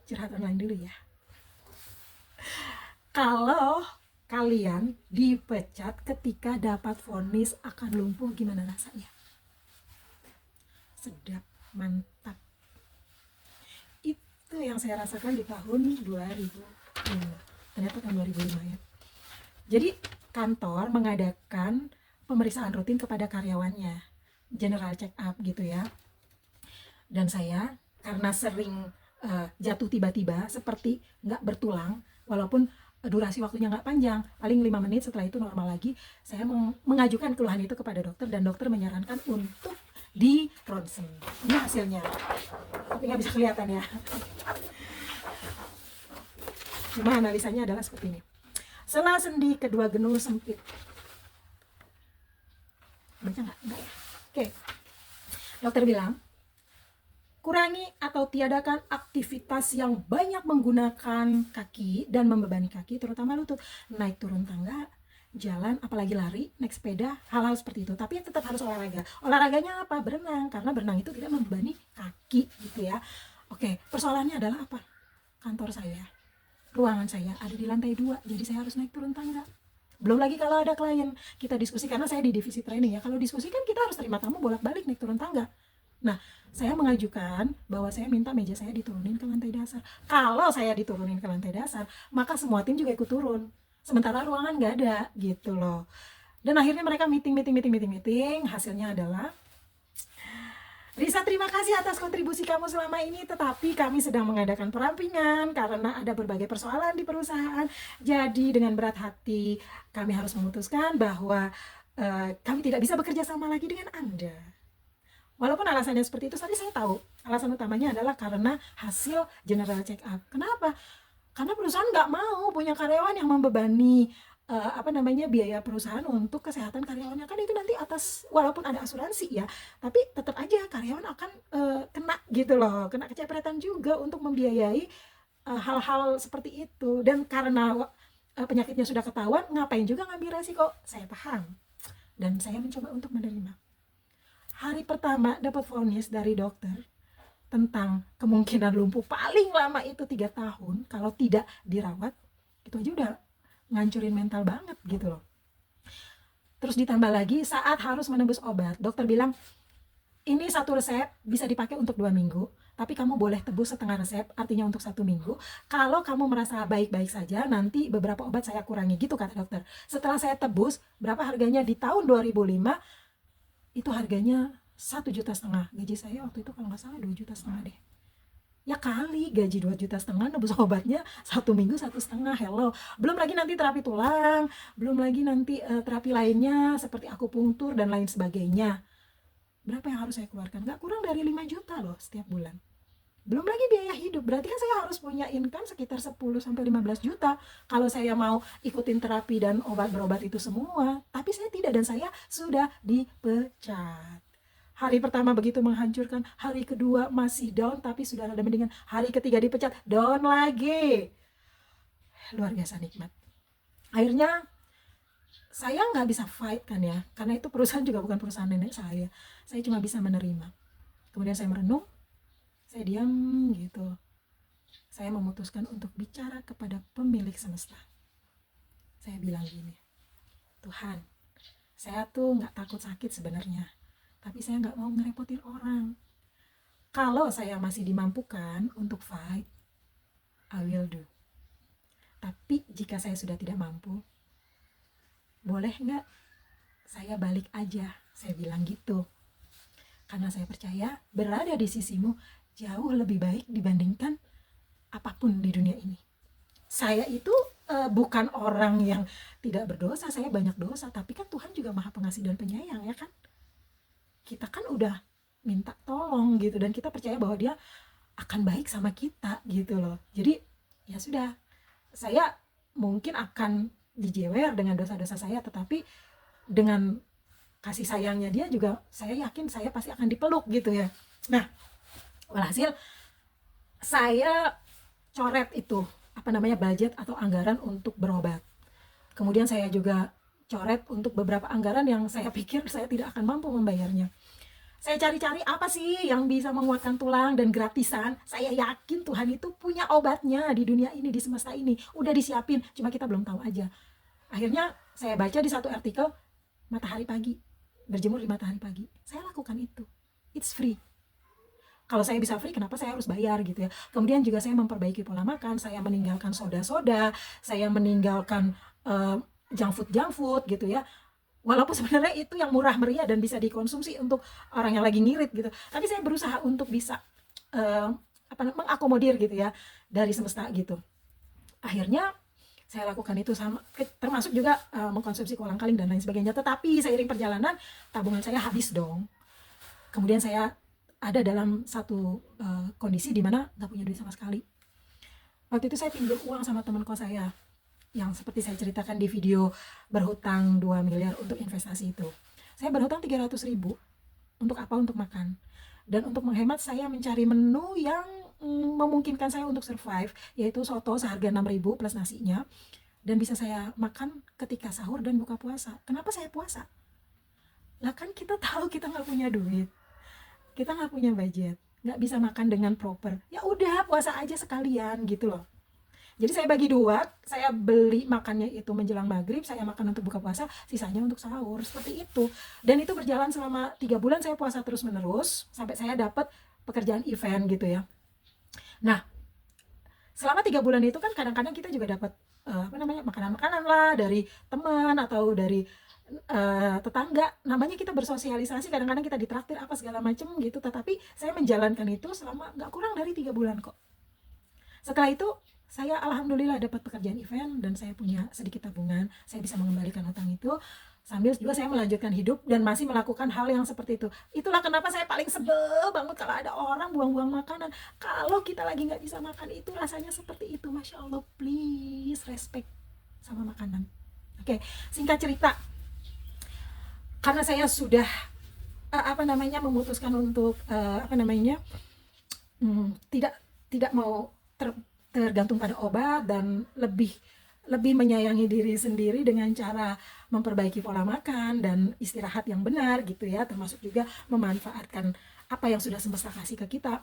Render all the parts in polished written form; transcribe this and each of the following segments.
curhat online dulu ya. Kalau kalian dipecat ketika dapat vonis akan lumpuh, gimana rasanya? Sedap, mantap. Itu yang saya rasakan di tahun 2005. Ternyata tahun 2005 ya. Jadi kantor mengadakan pemeriksaan rutin kepada karyawannya, general check up gitu ya. Dan saya karena sering jatuh tiba-tiba seperti nggak bertulang, walaupun durasi waktunya nggak panjang, paling 5 menit, setelah itu normal lagi. Saya mengajukan keluhan itu kepada dokter dan dokter menyarankan untuk di ronsen. Ini hasilnya, tapi nggak bisa kelihatan ya. Cuma analisanya adalah seperti ini. Sela sendi kedua genul sempit. Baca nggak? Enggak ya? Oke. Dokter bilang, kurangi atau tiadakan aktivitas yang banyak menggunakan kaki dan membebani kaki, terutama lutut. Naik turun tangga, jalan, apalagi lari, naik sepeda, hal-hal seperti itu. Tapi tetap harus olahraga. Olahraganya apa? Berenang, karena berenang itu tidak membebani kaki gitu ya. Oke, persoalannya adalah apa? Kantor saya, ruangan saya ada di lantai 2, jadi saya harus naik turun tangga. Belum lagi kalau ada klien, kita diskusi, karena saya di divisi training ya. Kalau diskusi kan kita harus terima tamu bolak-balik naik turun tangga. Nah, saya mengajukan bahwa saya minta meja saya diturunin ke lantai dasar. Kalau saya diturunin ke lantai dasar, maka semua tim juga ikut turun. Sementara ruangan nggak ada, gitu loh. Dan akhirnya mereka meeting. Hasilnya adalah, Risa, terima kasih atas kontribusi kamu selama ini, tetapi kami sedang mengadakan perampingan karena ada berbagai persoalan di perusahaan. Jadi dengan berat hati kami harus memutuskan bahwa kami tidak bisa bekerja sama lagi dengan Anda. Walaupun alasannya seperti itu, tapi saya tahu alasan utamanya adalah karena hasil general check up. Kenapa? Karena perusahaan nggak mau punya karyawan yang membebani biaya perusahaan untuk kesehatan karyawannya. Kan itu nanti atas, walaupun ada asuransi ya, tapi tetap aja karyawan akan kena gitu loh, kena kecepretan juga untuk membiayai hal-hal seperti itu. Dan karena penyakitnya sudah ketahuan, ngapain juga ngambil resiko? Saya paham dan saya mencoba untuk menerima. Hari pertama dapat vonis dari dokter tentang kemungkinan lumpuh paling lama itu 3 tahun kalau tidak dirawat, itu aja udah ngancurin mental banget gitu loh. Terus ditambah lagi saat harus menembus obat, dokter bilang ini 1 resep bisa dipakai untuk 2 minggu, tapi kamu boleh tebus setengah resep, artinya untuk 1 minggu. Kalau kamu merasa baik-baik saja, nanti beberapa obat saya kurangi, gitu kata dokter. Setelah saya tebus, berapa harganya di tahun 2005, itu harganya 1,5 juta. Gaji saya waktu itu kalau nggak salah 2,5 juta deh. Ya kali gaji 2,5 juta nebus obatnya 1 minggu 1,5. Hello, belum lagi nanti terapi tulang, belum lagi nanti terapi lainnya seperti akupunktur dan lain sebagainya. Berapa yang harus saya keluarkan? Nggak kurang dari 5 juta loh setiap bulan. Belum lagi biaya hidup, berarti kan saya harus punya income sekitar 10-15 juta kalau saya mau ikutin terapi dan berobat itu semua. Tapi saya tidak, dan saya sudah dipecat. Hari pertama begitu menghancurkan, hari kedua masih down tapi sudah ada mendingan, hari ketiga dipecat, down lagi. Luar biasa nikmat. Akhirnya saya nggak bisa fight kan ya, karena itu perusahaan juga bukan perusahaan nenek saya. Saya cuma bisa menerima. Kemudian saya merenung, saya diam gitu. Saya memutuskan untuk bicara kepada pemilik semesta. Saya bilang gini, Tuhan, saya tuh nggak takut sakit sebenarnya, tapi saya nggak mau ngerepotin orang. Kalau saya masih dimampukan untuk fight, I will do. Tapi jika saya sudah tidak mampu, boleh nggak saya balik aja? Saya bilang gitu. Karena saya percaya berada di sisimu jauh lebih baik dibandingkan apapun di dunia ini. Saya itu bukan orang yang tidak berdosa, saya banyak dosa, tapi kan Tuhan juga Maha Pengasih dan Penyayang ya kan. Kita kan udah minta tolong gitu, dan kita percaya bahwa Dia akan baik sama kita gitu loh. Jadi ya sudah, saya mungkin akan dijewer dengan dosa-dosa saya, tetapi dengan kasih sayangnya Dia juga, saya yakin saya pasti akan dipeluk gitu ya. Nah, walhasil saya coret itu budget atau anggaran untuk berobat. Kemudian saya juga coret untuk beberapa anggaran yang saya pikir saya tidak akan mampu membayarnya. Saya cari-cari apa sih yang bisa menguatkan tulang dan gratisan. Saya yakin Tuhan itu punya obatnya di dunia ini, di semesta ini. Udah disiapin, cuma kita belum tahu aja. Akhirnya saya baca di satu artikel, matahari pagi, berjemur di matahari pagi. Saya lakukan itu. It's free. Kalau saya bisa free, kenapa saya harus bayar gitu ya. Kemudian juga saya memperbaiki pola makan, saya meninggalkan soda-soda, saya meninggalkan junk food gitu ya. Walaupun sebenarnya itu yang murah meriah dan bisa dikonsumsi untuk orang yang lagi ngirit gitu. Tapi saya berusaha untuk bisa mengakomodir gitu ya dari semesta gitu. Akhirnya saya lakukan itu sama, termasuk juga mengkonsumsi kolang-kaling dan lain sebagainya. Tetapi seiring perjalanan tabungan saya habis dong. Kemudian saya ada dalam satu kondisi di mana nggak punya duit sama sekali. Waktu itu saya pinjam uang sama teman kos saya, yang seperti saya ceritakan di video berhutang 2 miliar untuk investasi itu. Saya berhutang 300.000. Untuk apa? Untuk makan. Dan untuk menghemat saya mencari menu yang memungkinkan saya untuk survive, yaitu soto seharga 6.000 plus nasinya, dan bisa saya makan ketika sahur dan buka puasa. Kenapa saya puasa? Lah kan kita tahu kita nggak punya duit, kita nggak punya budget, nggak bisa makan dengan proper. Ya udah puasa aja sekalian gitu loh. Jadi saya bagi dua, saya beli makannya itu menjelang maghrib, saya makan untuk buka puasa, sisanya untuk sahur, seperti itu. Dan itu berjalan selama 3 bulan, saya puasa terus menerus sampai saya dapat pekerjaan event gitu ya. Nah, selama 3 bulan itu kan kadang-kadang kita juga dapat makanan-makanan lah dari teman atau dari tetangga. Namanya kita bersosialisasi, kadang-kadang kita ditraktir apa segala macam gitu. Tetapi saya menjalankan itu selama nggak kurang dari 3 bulan kok. Setelah itu saya alhamdulillah dapat pekerjaan event dan saya punya sedikit tabungan, saya bisa mengembalikan hutang itu sambil juga saya melanjutkan hidup dan masih melakukan hal yang seperti itu. Itulah kenapa saya paling sebel banget kalau ada orang buang-buang makanan. Kalau kita lagi nggak bisa makan itu rasanya seperti itu. Masya Allah, please respect sama makanan. Oke, singkat cerita, karena saya sudah memutuskan untuk tidak tidak mau tergantung pada obat dan lebih menyayangi diri sendiri dengan cara memperbaiki pola makan dan istirahat yang benar gitu ya, termasuk juga memanfaatkan apa yang sudah semesta kasih ke kita.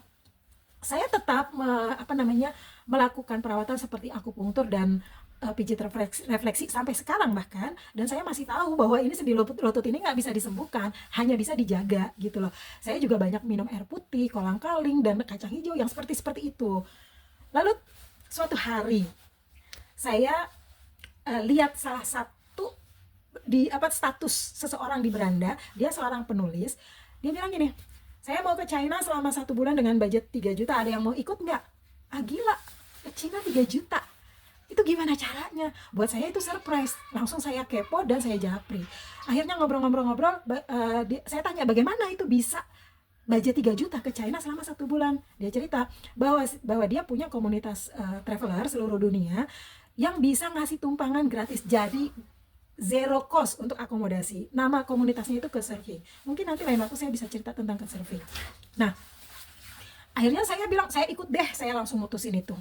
Saya tetap melakukan perawatan seperti akupunktur dan pijit refleksi sampai sekarang bahkan, dan saya masih tahu bahwa ini sendi lutut ini nggak bisa disembuhkan, hanya bisa dijaga gitu loh. Saya juga banyak minum air putih, kolang-kaling, dan kacang hijau yang seperti itu. Lalu suatu hari saya lihat salah satu di status seseorang di beranda, dia seorang penulis, dia bilang gini, saya mau ke China selama 1 bulan dengan budget 3 juta, ada yang mau ikut nggak? Gila, ke China 3 juta, itu gimana caranya? Buat saya itu surprise, langsung saya kepo dan saya japri. Akhirnya ngobrol-ngobrol, saya tanya bagaimana itu bisa budget 3 juta ke China selama 1 bulan. Dia cerita bahwa dia punya komunitas traveler seluruh dunia yang bisa ngasih tumpangan gratis, jadi zero cost untuk akomodasi. Nama komunitasnya itu Couchsurfing. Mungkin nanti lain waktu saya bisa cerita tentang Couchsurfing. Nah, akhirnya saya bilang saya ikut deh, saya langsung mutusin itu.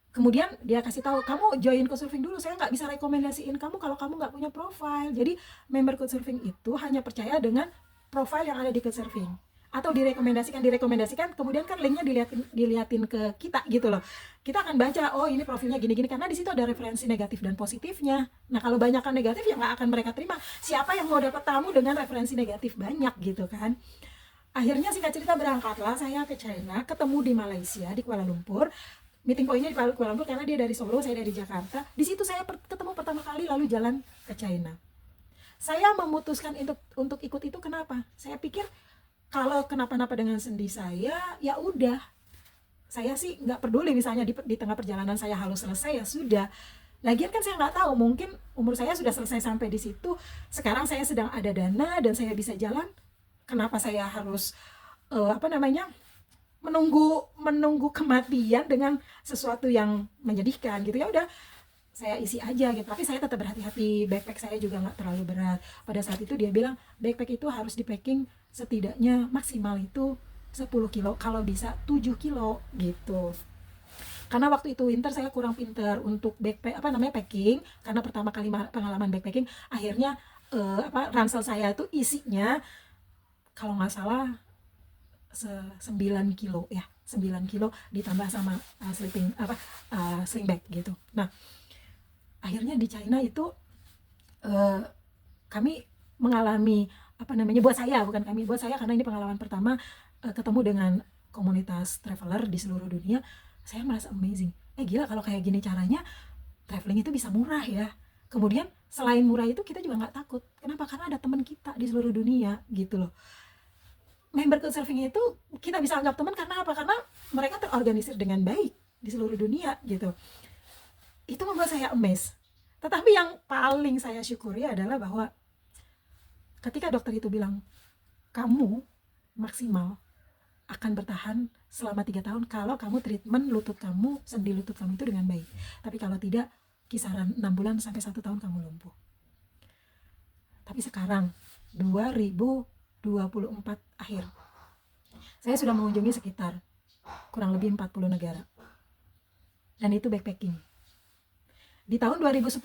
Kemudian dia kasih tahu, kamu join Couchsurfing dulu, saya nggak bisa rekomendasiin kamu kalau kamu nggak punya profile. Jadi member Couchsurfing itu hanya percaya dengan profile yang ada di Couchsurfing, atau direkomendasikan, kemudian kan linknya diliatin ke kita gitu loh. Kita akan baca, oh ini profilnya gini-gini, karena di situ ada referensi negatif dan positifnya. Nah kalau banyakkan negatif ya nggak akan mereka terima. Siapa yang mau dapat tamu dengan referensi negatif banyak gitu kan. Akhirnya singkat cerita berangkatlah saya ke China, ketemu di Malaysia, di Kuala Lumpur. Meeting pointnya di Kuala Lumpur karena dia dari Solo, saya dari Jakarta. Di situ saya ketemu pertama kali, lalu jalan ke China. Saya memutuskan untuk ikut itu kenapa? Saya pikir kalau kenapa-napa dengan sendi saya, ya udah, saya sih nggak peduli, misalnya di tengah perjalanan saya halus selesai, ya sudah. Lagian kan saya nggak tahu, mungkin umur saya sudah selesai sampai di situ, sekarang saya sedang ada dana dan saya bisa jalan, kenapa saya harus menunggu kematian dengan sesuatu yang menyedihkan gitu. Ya udah, saya isi aja gitu. Tapi saya tetap berhati-hati, backpack saya juga nggak terlalu berat. Pada saat itu dia bilang backpack itu harus di packing setidaknya maksimal itu 10 kilo, kalau bisa 7 kilo gitu. Karena waktu itu winter saya kurang pinter untuk packing, karena pertama kali pengalaman backpacking. Akhirnya ransel saya itu isinya kalau nggak salah 9 kilo ya, 9 kilo ditambah sama sling bag gitu. Nah, akhirnya di China itu kami mengalami buat saya, bukan kami, buat saya karena ini pengalaman pertama ketemu dengan komunitas traveler di seluruh dunia. Saya merasa amazing. Gila, kalau kayak gini caranya traveling itu bisa murah ya. Kemudian selain murah itu kita juga nggak takut. Kenapa? Karena ada teman kita di seluruh dunia gitu loh. Member Couchsurfing itu kita bisa anggap teman karena apa? Karena mereka terorganisir dengan baik di seluruh dunia gitu. Itu membuat saya amazed. Tetapi yang paling saya syukuri adalah bahwa ketika dokter itu bilang, kamu maksimal akan bertahan selama 3 tahun kalau kamu treatment lutut kamu, sendi lutut kamu itu dengan baik. Tapi kalau tidak, kisaran 6 bulan sampai 1 tahun kamu lumpuh. Tapi sekarang 2024 akhir, saya sudah mengunjungi sekitar kurang lebih 40 negara. Dan itu backpacking. Di tahun 2010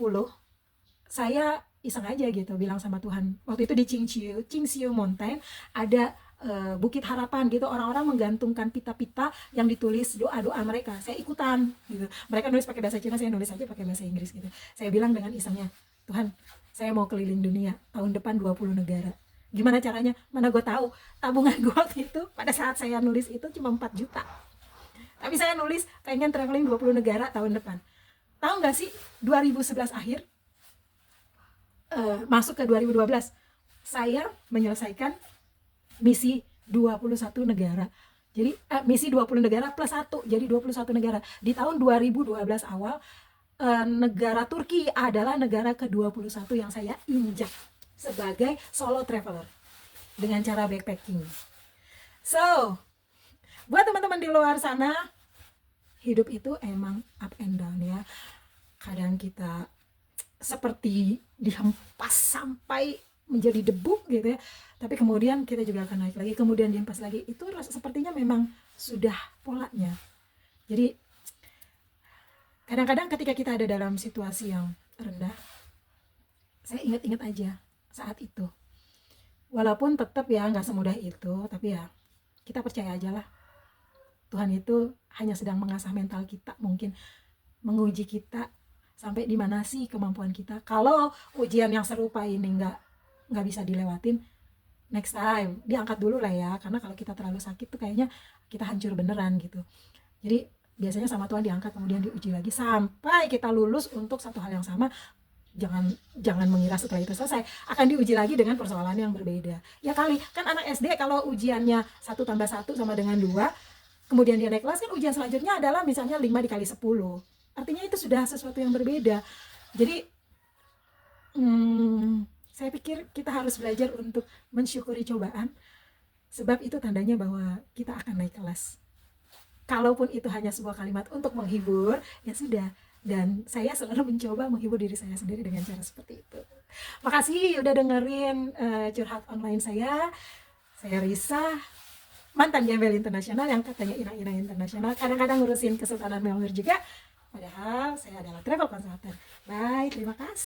saya iseng aja gitu bilang sama Tuhan. Waktu itu di Qingxiu Mountain ada Bukit Harapan gitu, orang-orang menggantungkan pita-pita yang ditulis doa-doa mereka. Saya ikutan gitu. Mereka nulis pakai bahasa Cina, saya nulis aja pakai bahasa Inggris gitu. Saya bilang dengan isengnya, Tuhan, saya mau keliling dunia tahun depan 20 negara. Gimana caranya? Mana gue tahu. Tabungan gue waktu itu pada saat saya nulis itu cuma 4 juta. Tapi saya nulis pengen traveling 20 negara tahun depan. Tahu nggak sih, 2011 akhir masuk ke 2012, saya menyelesaikan misi 21 negara. Jadi misi 20 negara plus 1, jadi 21 negara. Di tahun 2012 awal, negara Turki adalah negara ke-21 yang saya injak sebagai solo traveler dengan cara backpacking. So, buat teman-teman di luar sana, hidup itu emang up and down ya. Kadang kita seperti dihempas sampai menjadi debu gitu ya, tapi kemudian kita juga akan naik lagi, kemudian dihempas lagi. Itu sepertinya memang sudah polanya. Jadi kadang-kadang ketika kita ada dalam situasi yang rendah, saya ingat-ingat aja saat itu, walaupun tetap ya nggak semudah itu, tapi ya kita percaya aja lah, Tuhan itu hanya sedang mengasah mental kita, mungkin menguji kita sampai di mana sih kemampuan kita. Kalau ujian yang serupa ini nggak bisa dilewatin, next time diangkat dulu lah ya, karena kalau kita terlalu sakit tuh kayaknya kita hancur beneran gitu. Jadi biasanya sama Tuhan diangkat, kemudian diuji lagi sampai kita lulus untuk satu hal yang sama. Jangan mengira setelah itu selesai akan diuji lagi dengan persoalan yang berbeda. Ya kali, kan anak SD kalau ujiannya 1 tambah 1 sama dengan 2, kemudian dia naik kelas, kan ujian selanjutnya adalah misalnya 5 dikali 10. Artinya itu sudah sesuatu yang berbeda. Jadi saya pikir kita harus belajar untuk mensyukuri cobaan, sebab itu tandanya bahwa kita akan naik kelas. Kalaupun itu hanya sebuah kalimat untuk menghibur, ya sudah. Dan saya selalu mencoba menghibur diri saya sendiri dengan cara seperti itu. Makasih udah dengerin curhat online saya. Saya Risa, mantan gembel internasional yang katanya inang-inang internasional, kadang-kadang ngurusin Kesultanan Melbourne juga, padahal saya adalah travel consultant. Bye, terima kasih.